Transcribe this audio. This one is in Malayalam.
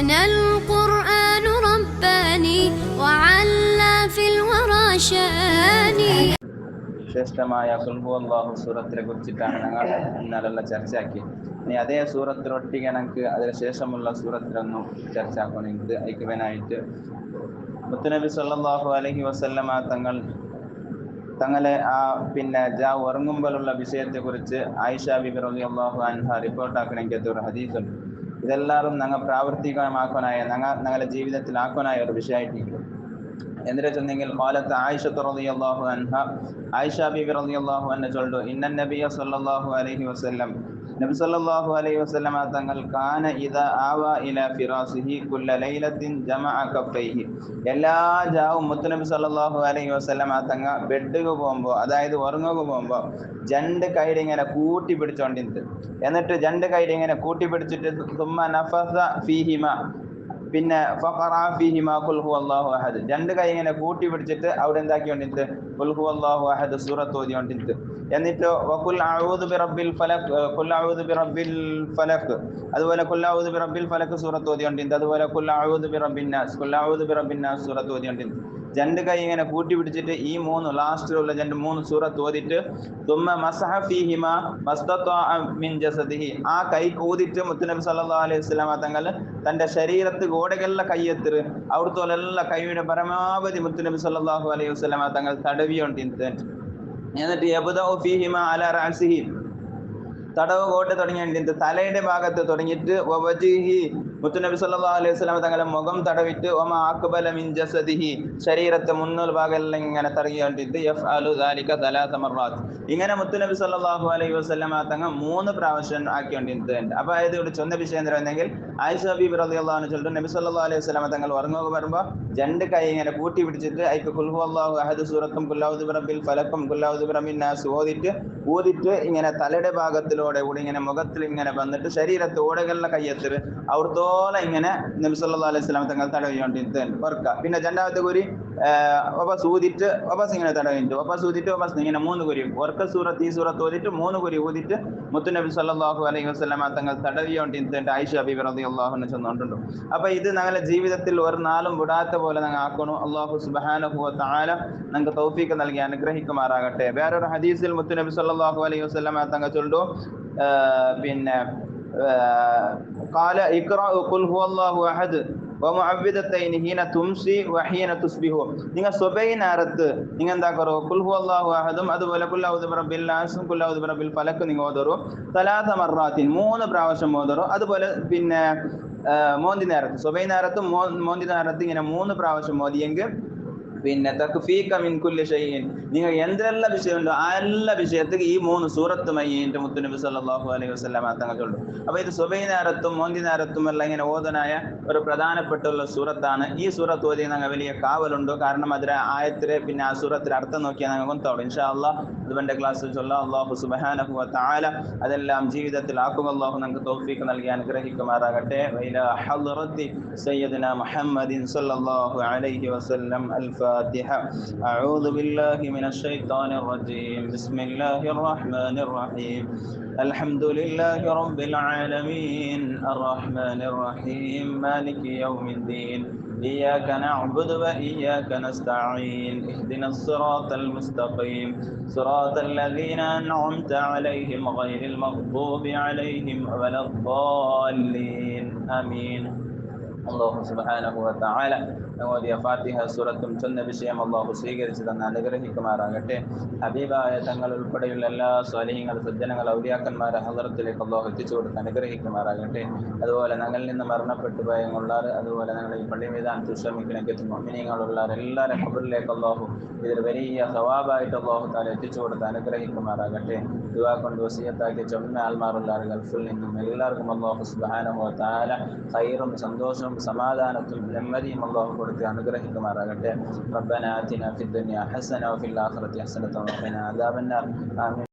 بنا القرآن رباني وعلى في الورى شاني. ശ്രേഷ്ഠമായ ഖുൽ ഹുവല്ലാഹു സൂറത്തിനെ കുറിച്ചിട്ടാണ് ഞങ്ങൾ ഇന്നലെല്ലാം ചർച്ചയാക്കി. ഇനി അതേ സൂറത്തിലൊട്ടിಗೆ നമുക്ക് അതിന് ശേഷമുള്ള സൂറത്തിലൊന്നും ചർച്ചയാക്കണമെങ്കിൽ ഐക്യവനായിട്ട് മുത്തുനബി സല്ലല്ലാഹു അലൈഹി വസല്ലമ തങ്ങളെ ഉറങ്ങുമ്പോഴുള്ള വിഷയത്തെക്കുറിച്ച് ആയിഷ ബിബി റളിയല്ലാഹു അൻഹ റിപ്പോർട്ടാക്കണമെങ്കിൽ ഒരു ഹദീസുണ്ട്. ഇതെല്ലാവരും ഞങ്ങൾ പ്രാവർത്തികമാക്കാനായ ഞങ്ങളുടെ ജീവിതത്തിൽ ആക്കാനായ ഒരു വിഷയമായിട്ടിരിക്കും. എന്തിനാ ചെന്നെങ്കിൽ ഖാലത്ത് ആയിഷത്ത് റളിയല്ലാഹു അൻഹ, ആയിഷ ബിബി റളിയല്ലാഹു അൻഹ ചൊല്ലു, ഇന്ന നബിയ സല്ലല്ലാഹു അലൈഹി വസല്ലം, നബി സല്ലല്ലാഹു അലൈഹി വസല്ലമ തങ്ങൾ കാന ഇദാ ആവാ ഇലാ ഫിറാസിഹി കുല്ല ലൈലത്തിൻ ജമഅ കഫൈഹി, എല്ലാ ജാവും മുത്തുനബി സല്ലല്ലാഹു അലൈഹി വസല്ലമ തങ്ങൾ ബെഡ്ക്ക് പോകുമ്പോൾ, അതായത് ഉറങ്ങുക പോകുമ്പോൾ രണ്ട് കൈയുടെ ഇങ്ങനെ കൂട്ടി പിടിച്ചോണ്ടിരുന്നത്. എന്നിട്ട് രണ്ട് കൈയുടെ ഇങ്ങനെ കൂട്ടി പിടിച്ചിട്ട് സുമ്മ നഫസ ഫീഹിമ, പിന്നെ ഫഖറഅ ഫീഹിമ ഖുൽ ഹുവല്ലാഹു അഹദ്, രണ്ട് കൈ ഇങ്ങനെ കൂട്ടി പിടിച്ചിട്ട് അവിടെ എന്താക്കിക്കൊണ്ടിട്ട് ഖുൽ ഹുവല്ലാഹു അഹദ് സൂറത്ത് ഓതിക്കൊണ്ടിട്ട്, എന്നിട്ട് വഖുൽ അഊദു ബിറബ്ബിൽ ഫലക്, ഖുൽ അഊദു ബിറബ്ബിൽ ഫലക്, അതുപോലെ ഖുൽ അഊദു ബിറബ്ബിൽ ഫലക് സൂറത്ത് ഓതിക്കൊണ്ടിട്ട്, അതുപോലെ ഖുൽ അഊദു ബിറബ്ബിൻ നാസ്, ഖുൽ അഊദു ബിറബ്ബിൻ നാസ് സൂറത്ത് ഓതിക്കൊണ്ടിട്ട്, രണ്ട് കൈ ഇങ്ങനെ കൂട്ടി പിടിച്ചിട്ട് ഈ മൂന്ന് ലാസ്റ്റിലുള്ള മൂന്ന് സൂറത്ത് ഓതിട്ട് തുമ്മ മസഹ ഫീഹിമ മസ്തത്വഅ മിൻ ജസദിഹി, ആ കൈ ഊതിട്ട് മുത്തുനബി സല്ലല്ലാഹു അലൈഹി വസല്ലമ തങ്ങൾ തന്റെ ശരീരത്ത് ഗോടകളിലെ കയ്യെത്തിറ് അവിടുത്തെ കൈയുടെ പരമാവധി മുത്തുനബി സല്ലല്ലാഹു അലൈഹി വസല്ലമ തങ്ങൾ തടവിയോണ്ടിട്ട്, എന്നിട്ട് യബ്ദഉ ഫീഹിമ അലാ റഅസിഹി, തടവ് കോട്ട് തുടങ്ങിയിട്ട് തലയുടെ ഭാഗത്ത് തുടങ്ങിയിട്ട് വവജിഹി, മുത്തുനബി സല്ലല്ലാഹു അലൈഹി വസല്ലം തങ്ങളുടെ മുഖം തടവിട്ട് വമാ അഖ്ബല മിൻ ജസദിഹി, ശരീരത്തെ മുന്നോൽ ഭാഗമെല്ലാം ഇങ്ങനെ തടവിയോണ്ടിട്ട് യഫ്അലു ദാലിക സലാസ മർറാത്ത്, ഇങ്ങനെ മുത്തുനബി സല്ലല്ലാഹു അലൈഹി വസല്ലം തങ്ങൾ 3 പ്രാവശ്യം ആക്കിക്കൊണ്ടിരുന്നുണ്ട്. അപ്പോൾ ഇത് ഇവിടെ ചൊന്ന വിഷയം എന്താണെങ്കിൽ ആയിഷ ബിബി റളിയല്ലാഹു അൻഹ ചൊല്ലുന്നു, നബി സല്ലല്ലാഹു അലൈഹി വസല്ലം തങ്ങൾ ഉറങ്ങുക വരുമ്പോൾ രണ്ട് കൈ ഇങ്ങനെ കൂട്ടി പിടിച്ചിട്ട് അയ്ക്ക് ഖുൽ ഹുവല്ലാഹു അഹദ് സൂറത്തും ഖുൽ അഊദു ബിറബ്ബിൽ ഫലക്കും ഖുൽ അഊദു ബിറബ്ബിൻ നാസ് ഊതിട്ട് ഇങ്ങനെ തലയുടെ ഭാഗത്തിലൂടെ കൂടി ഇങ്ങനെ മുഖത്തിൽ ഇങ്ങനെ വന്നിട്ട് ശരീരത്തെ ഓടകളിലെ കയ്യെത്തിറ് അവിടത്തോളം ഇങ്ങനെ നബി സല്ലല്ലാഹു അലൈഹി വസല്ലം തങ്ങൾ തടവിക്കൊണ്ടിട്ട് വർക്ക. പിന്നെ രണ്ടാമത്തെ കുരി വബസ് ഊതിട്ട് വബസ് ഇങ്ങനെ തടവിട്ട് വബസ് ഊതിട്ട് വബസ് ഇങ്ങനെ 3 കുരി വർക്ക സൂറത്ത് ഈ സൂറത്ത് ഓതിട്ട് 3 കുരി ഊതിട്ട് മുത്തുനബി സല്ലല്ലാഹു അലൈഹി വസല്ലം തങ്ങൾ തടവിക്കൊണ്ടിട്ട് ആയിഷ ബിബി റളിയല്ലാഹു അൻഹ ചെന്നുകൊണ്ടുണ്ട്. അപ്പൊ ഇത് ഞങ്ങളുടെ ജീവിതത്തിൽ ഒരു നാളും വിടാത്ത പോലെ ഞങ്ങൾ ആക്കണു. അല്ലാഹു സുബ്ഹാനഹു വ തആല ഞങ്ങൾക്ക് തൗഫീഖ് നൽകി അനുഗ്രഹിക്കുമാറാകട്ടെ. വേറൊരു ഹദീസിൽ മുത്തുനബി സല്ലല്ലാഹു അലൈഹി വസല്ലം തങ്ങൾ ചൊല്ലു, പിന്നെ ഖാല ഇഖ്റഉ ഖുൽ ഹുവല്ലാഹു അഹദ് വമുഅവ്വിദത്തൈനി ഹീന തുംസി വഹീന തുസ്ബിഹു, നിങ്ങൾ സുബൈനേരത്ത് നിങ്ങൾ എന്താക്കറോ ഖുൽ ഹുവല്ലാഹു അഹദും അതുപോലെ ഖുൽ അഊദു ബിറബ്ബിൽ നാസും ഖുൽ അഊദു ബിറബ്ബിൽ ഫലക് നിങ്ങൾ ഓതറോ 3 മർറാത്തിൻ 3 പ്രാവശ്യം ഓതറോ. അതുപോലെ പിന്നെ മോന്തി നേരത്ത് സുബൈനേരത്തും മോന്തി നേരത്ത് ഇങ്ങനെ 3 പ്രാവശ്യം ഓതിയെങ്കിൽ പിന്നെ തക്ഫീക മിൻ കുല്ലി ഷൈഇൻ, നിങ്ങൾ എന്തെല്ലാം വിഷയമുണ്ടോ ആ എല്ലാ വിഷയത്തിൽ ഈ 3 സൂറത്തുമായി എൻ്റെ മുത്തുനബി സല്ലല്ലാഹു അലൈഹി വസല്ലം തങ്ങൾ ചൊല്ലും. അപ്പോൾ ഇത് സുബൈനേരത്തും മോന്തി നേരത്തും എല്ലാം ഇങ്ങനെ ഓതനായ ഒരു പ്രധാനപ്പെട്ടുള്ള സൂറത്താണ്. ഈ സൂറത്ത് ഓതി ഞങ്ങൾ വലിയ കാവലുണ്ട്. കാരണം അതിലെ ആയത്തിലെ പിന്നെ ആ സൂറത്തിലെ അർത്ഥം നോക്കിയാൽ ഞങ്ങൾ കൊണ്ടോളും. ഇൻഷാ അല്ലാഹ് ഇതിന്റെ ക്ലാസ്സിൽ ചൊല്ലാം. അല്ലാഹു സുബ്ഹാനഹു വ തആല അതെല്ലാം ജീവിതത്തിൽ ആക്കുക അല്ലാഹു നമുക്ക് തൗഫീഖ് നൽകി അനുഗ്രഹിക്കുമാറാകട്ടെ. വഇലാ ഹദ്റത്തി സയ്യിദനാ മുഹമ്മദിൻ സല്ലല്ലാഹു അലൈഹി വസല്ലം. الفاتحة. أعوذ بالله من الشيطان الرجيم. بسم الله الرحمن الرحيم. الحمد لله رب العالمين الرحمن الرحيم مالك يوم الدين إياك نعبد وإياك نستعين اهدنا الصراط المستقيم صراط الذين أنعمت عليهم غير المغضوب عليهم ولا الضالين آمين. الله سبحانه وتعالى ഓതിയ ഫാത്തിഹ സൂറത്തും ചൊന്ന വിഷയം അല്ലാഹു സ്വീകരിച്ചു തന്ന് അനുഗ്രഹിക്കുമാറാകട്ടെ. ഹബീബായ തങ്ങൾ ഉൾപ്പെടെയുള്ള എല്ലാ സ്വാലിഹീങ്ങൾ സജ്ജനങ്ങൾ ഔലിയാക്കന്മാരെ ഹളറത്തിലേക്ക് അല്ലാഹു എത്തിച്ചു കൊടുത്ത് അനുഗ്രഹിക്കുമാറാകട്ടെ. അതുപോലെ ഞങ്ങളിൽ നിന്ന് മരണപ്പെട്ടു പോയുള്ളവർ, അതുപോലെ ഞങ്ങൾ ഈ പള്ളി മൈതാനത്തിൽ ശ്രമിക്കണമെങ്കിൽ മുഅ്മിനീങ്ങളുള്ള എല്ലാവരും ഖബറിലേക്ക് അല്ലാഹു ഇതിൽ വലിയ സവാബായിട്ട് അല്ലാഹു തആല എത്തിച്ചു കൊടുത്ത് അനുഗ്രഹിക്കുമാറാകട്ടെ. ദുആ കൊണ്ട് വസിയത്താക്കി ചൊന്ന ആൽമാറുള്ള ഗൾഫിൽ നിന്നും എല്ലാവർക്കും അല്ലാഹു സുബ്ഹാനഹു വ തആല ഖൈറും സന്തോഷവും സമാധാനത്തും നെമ്മദിയും അല്ലാഹു കൊടുത്ത് അനുഗ്രഹിക്കുമാറാകട്ടെ. റബ്ബനാ ആതിനാ ഫിദ്ദുനിയ ഹസന വഫിൽ ആഖിറതി ഹസനത വഖിനാ അദാബന്നാർ. ആമീൻ.